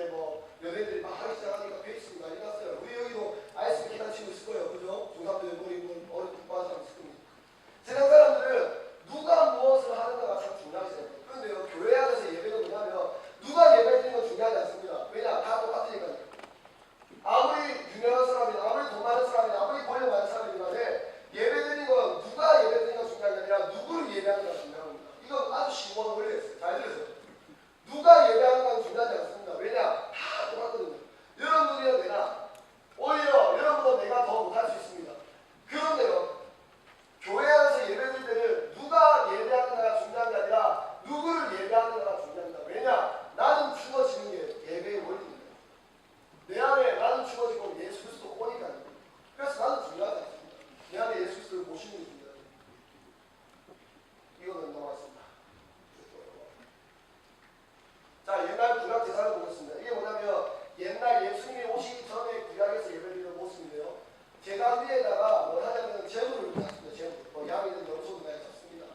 이제 뭐 연예인들이 막 하기 시작하니까 페이스북 난리 났어요. 우리 여기도 아이스크림 계단 치고 있을 거예요. 그죠? 중3들 머리 어른 국가한 사람 있을 겁니다. 세상 사람들은 누가 무엇을 하는가가 참 중요하게 생각해요. 그런데요, 교회 안에서 예배는 뭐냐면 누가 예배 드리는 건 중요하지 않습니다. 왜냐? 다 똑같으니까요. 아무리 유명한 사람이나 아무리 돈 많은 사람이나 아무리 권력 많은 사람이나 예배 드리는 건 누가 예배 드리는 건 중요한 게 아니라 누구를 예배하는가 중요한 겁니다. 이건 아주 쉬운 원리였어요. 잘 들으세요. 누가 예배하는 건 중요하지 않습니다. 왜냐? 다 똑같거든요. 여러분들이나 내가 오히려 여러분보다 내가 더 못할 수 있습니다. 그런데요, 교회 안에서 예배 드릴 때는 누가 예배하는가가 중요한 게 아니라 누구를 예배하는가가 중요합니다. 왜냐? 나는 죽어지는 게 예배의 원리입니다. 내 안에 나는 죽어지고 예수 그리스도 오니까요. 그래서 나는 중요하지 않습니다. 내 안에 예수 그리스도를 모시는 게 중요해요. 이거는 넘어가겠습니다. 자, 옛날 구약 제사를 보겠습니다. 이게 뭐냐면 옛날 예수님이 오시기 전에 구약에서 예배드리는 모습인데요. 제단 위에다가 뭘 하냐면 제물을 탔습니다. 제물. 뭐 양이든 염소든 많이 탔습니다.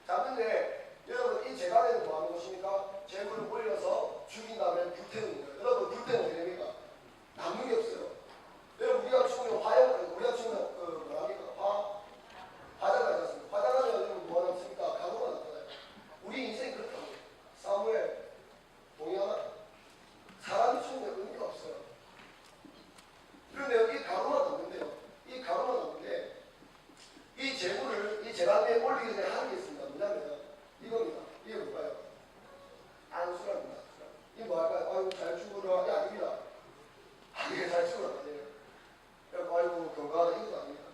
자, 근데 여러분 이 제단에는 뭐 하는 것입니까? 제물을 올려서 죽인 다음에 불태우는 거예요. 여러분 불태우면 어떻게 됩니까? 남는 게 없어요. 여러분 우리가 죽으면 우리가 죽으면 뭐랍니까? 화자가 있지 않습니까? 화자가 여러분 뭐 남습니까? 가루가 남잖아요. 우리 인생이 그렇다고. 사무엘 동의하나? 사람이 죽으면 의미가 없어요. 그런데 이 가루만 남는데요. 이 가루만 남는데 이 재물을 이 제단 위에 올리기 전에 하는 게 있습니다. 뭐냐면 이겁니다. 이게 뭘까요? 안수랍니다. 이게 뭐 할까요? 아이고 잘 죽으라. 이게 아닙니다. 이게 잘 죽으라. 아이고 건강하다. 이것도 아닙니다.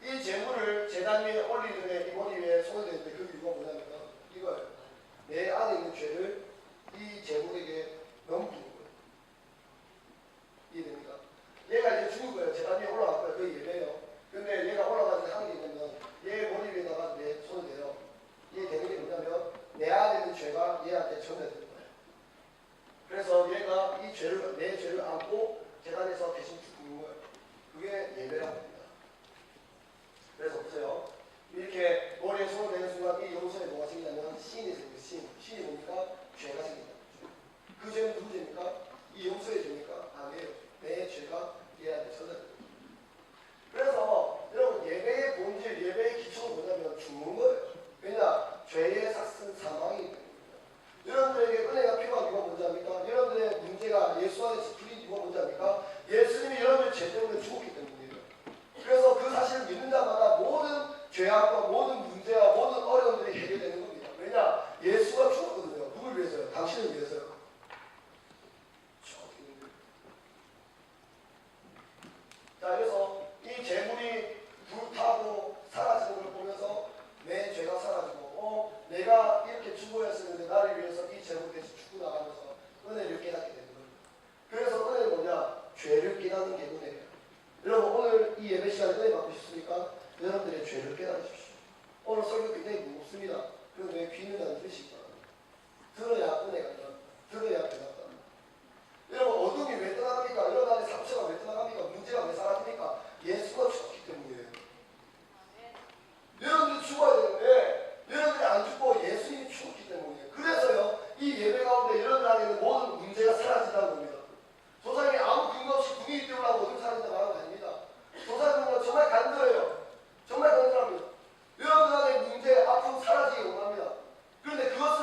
이 재물을 제단 위에 올리기 전에 이 머리 위에 손을 대는데 그 이유가 뭐냐면 이거예요. 내 안에 있는 죄를 이 재물에게 넘기는 거예요. 이해됩니까? 얘가 이제 죽을 거예요. 제단 위에 올라갈 거예요. 그게 예배예요. 근데 얘가 올라가서 하는 게 있냐면 얘 머리 위에다가 내 손을 대요. 이게 되는 게 뭐냐면 내 안에 있는 죄가 얘한테 전달되는 거예요. 그래서 얘가 이 죄를, 내 죄를 안고 제단에서 대신 죽는 거예요. 그게 예배라고 합니다. 그래서 보세요. 이렇게 머리에 손을 대는 순간 이 용서에 뭐가 생기냐면 신이 생겨요. 신이 뭡니까? 죄가 생깁니다. 그 죄는 누구 죄입니까? 이 용서의 죄입니까? 아니에요. 내 죄가 얘한테 전달됩니다. 그래서 여러분 예배의 본질, 예배의 기초는 뭐냐면 죽는 거예요. 왜냐? 죄의 삭은 사망이기 때문입니다. 여러분들에게 은혜가 필요한 이유가 뭔지 압니까? 여러분들의 문제가 예수 안에서 풀린 이유가 뭔지 압니까? 예수님이 여러분의 죄 때문에 죽었기 때문이에요. 그래서 그 사실을 믿는 자마다 모든 죄악과 모든 문제와 모든 어려움들이 해결되는 겁니다. 왜냐? 예수가 죽었거든요. 누굴 위해서요? 당신을 위해서요. 자, 그래서 이 재물이 불타고 사라지는 걸 보면서 내 죄가 사라지고 내가 이렇게 죽어야 했었는데 나를 위해서 이 재물 대신 죽고 나가면서 은혜를 깨닫게 되는 거예요. 그래서 은혜는 뭐냐? 죄를 깨닫는 게 은혜예요. 여러분 오늘 이 예배 시간에 은혜 받고 싶습니까? 여러분들의 죄를 깨달으십시오. 오늘 설교 굉장히 무겁습니다. 그런데 귀는 안 들으시기 바랍니다. 들어야 은혜가 나옵니다. 들어야 깨닫다. 여러분 어둠이 왜 떠나갑니까? 여러분 안에 상처가 왜 떠나갑니까? 문제가 왜 사라집니까? 예수가 죽었기 때문이에요. 여러분들이 죽어야 되는데 여러분들이 안 죽고 예수님이 죽었기 때문이에요. 그래서요 이 예배 가운데 여러분들 안에 있는 모든 문제가 사라진다는 겁니다. 조상이 아무 근거 없이 궁이 띄우려고 어둠 사라진다 말하는 거 아닙니다. 조상은요 정말 간절해요. 정말 간절합니다. 여러분들 안에 문제, 아픔 사라지기 원합니다. 그런데 그것을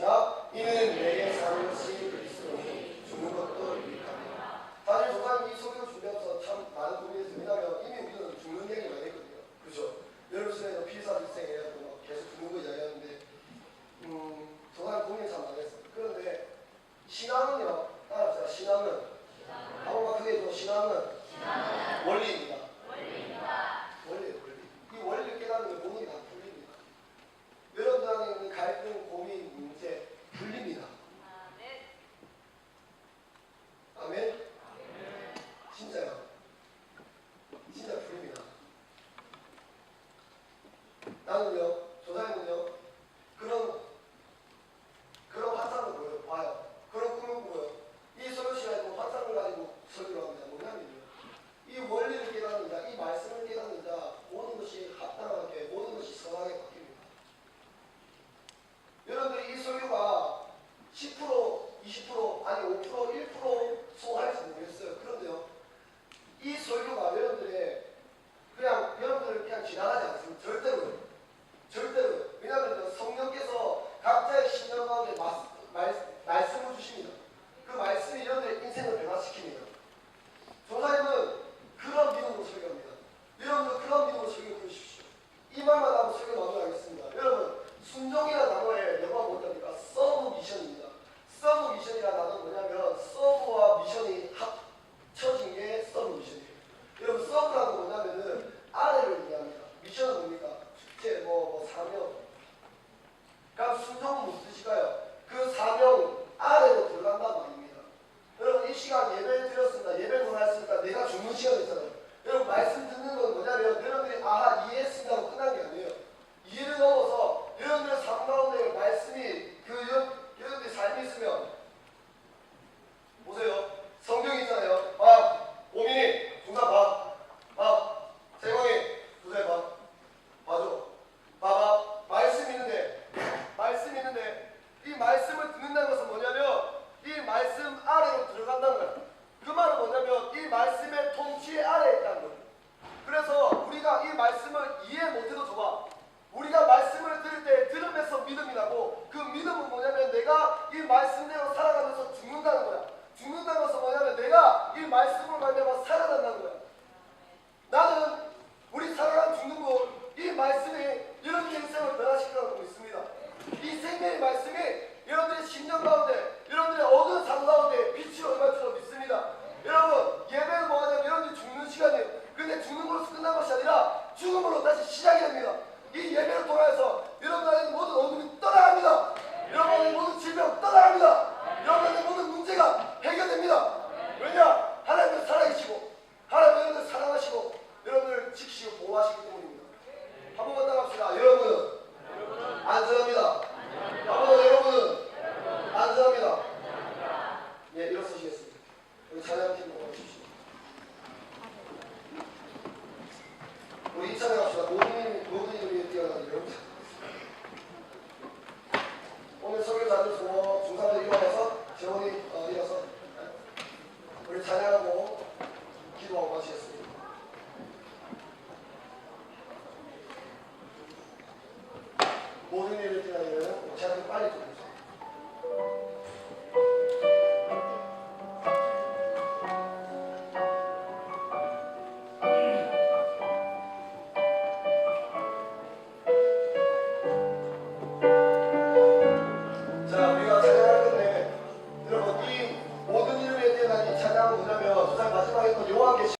시작. 이는 내게 사는 것이 그리스도니 죽는 것도 유익하니라. 사실 조상님 이 설교 준비하면서 참 많은 고민이 있어요. 왜냐하면 이미 우리는 죽는 얘기 많이 했거든요. 그렇죠? 여러분에서 피사일생에 계속 죽는 거 이야기하는데 조상님 고민이 참 많이 했어요. 그런데 신앙은요. 따라합시다. 신앙은 한번만 크게 해줘. 신앙은 원리입니다. 원리예요. 이 원리를 깨닫는 게 모든 게 다 풀립니다. 여러분들 안에 있는 갈등, 고민, 문제 풀립니다. 아멘? 진짜요. 진짜 풀립니다. 나는요, 조상님은요, 그런 환상을 봐요. 그런 꿈을 꾸고요. 이 설교 시간에 환상을 가지고 설교를 합니다. 뭐냐면요, 이 원리를 깨닫는 자, 이 말씀을 깨닫는 자, 모든 것이 합당하게, 모든 것이 선하게 바뀝니다. 여러분들이 이 설교가 10%, 20%, 아니 5%, 1% 소화할지 모르겠어요. 그런데요, 이 설교가 여러분들을 그냥 지나가지 않습니다. 절대로요. 절대로요. 왜냐하면 성령께서 각자의 신념 가운데 말씀을 주십니다. 그 말씀이 여러분들의 인생을 변화시킵니다. 조사님은 그런 믿음으로 설교합니다. 여러분도 그런 믿음으로 설교 들으십시오. 이 말만 하고 설교 마무리하겠습니다. 여러분, 순종이라는 단어의 영어가 뭐랍니까? 서브 미션입니다. 서브 미션이라는 단어는 뭐냐면 서브와 미션이 합쳐진 게 서브 미션이에요. 여러분, 서브라는 건 뭐냐면은 아래를 얘기합니다. 미션은 뭡니까? 축제, 사명. 그럼 순종은 무슨 뜻일까요? 그 사명 아래로 들어간단 말입니다. 여러분, 이 시간 예배를 드렸습니다. 예배를 원하였습니까? 내가 죽는 시간이잖아요. 여러분, 말씀 듣는 건 뭐냐면 여러분들이 아하 이해했습니다 하고 끝난 게 아니에요. 이해를 넘어서 여러분들의 삶 가운데 말씀이 여러분들의 삶이 있으면 보세요. 성경이 있잖아요. 오민이 중산 세광이 두세 봐줘. 봐봐. 말씀이 있는데 이 말씀을 듣는다는 것은 뭐냐면 이 말씀 아래로 들어간다는 거예요. 그 말은 뭐냐면 이 말씀의 통치 아래에 있다는 거예요. 그래서 우리가 이 말씀을 이해 못해도 좋아. 우리가 말씀을 들을 때 들으면서 믿음이 나고 그 믿음은 뭐냐면 내가 이 말씀대로 살아가면서 죽는다는 거야. 죽는다는 것은 뭐냐면 내가 이 말씀으로 말미암아 살아난다는 거야. 나는 우리 살아가는 죽는 거 이 말씀이 여러분의 인생을 변화시키라고 믿습니다. 이 생명의 말씀이 여러분들의 심령 가운데 여러분들의 어두운 삶 가운데 빛이 얼마 줄로 믿습니다. 여러분 예배는 뭐냐면 여러분들이 죽는 시간이에요. 근데 죽는 것으로 끝난 것이 아니라 죽음으로 다시 시작이 됩니다. 이 예배를 통해서 여러분 안에 모든 어둠이 떠나갑니다. 여러분 안에 모든 질병 떠나갑니다. 여러분 안에 모든 문제가 해결됩니다. 왜냐? 하나님은 살아계시고 하나님은 여러분을 사랑하시고 여러분을 지키시고 보호하시기 때문입니다. 한 번만 따라합시다. 여러분은 안전합니다. 한번더 여러분은 안전합니다. 예, 일어서시겠습니다. 우리 찬양팀 모아주십시오. 우리 이 찬양합시다. 모든 이름이 뛰어나는 여러분. 오늘 설교 잘 듣고 중산들 일어나서 재원이 일어서 우리 찬양하고 기도하고 마치겠습니다. 모든 일을 뛰어나는 찬양 빨리 좀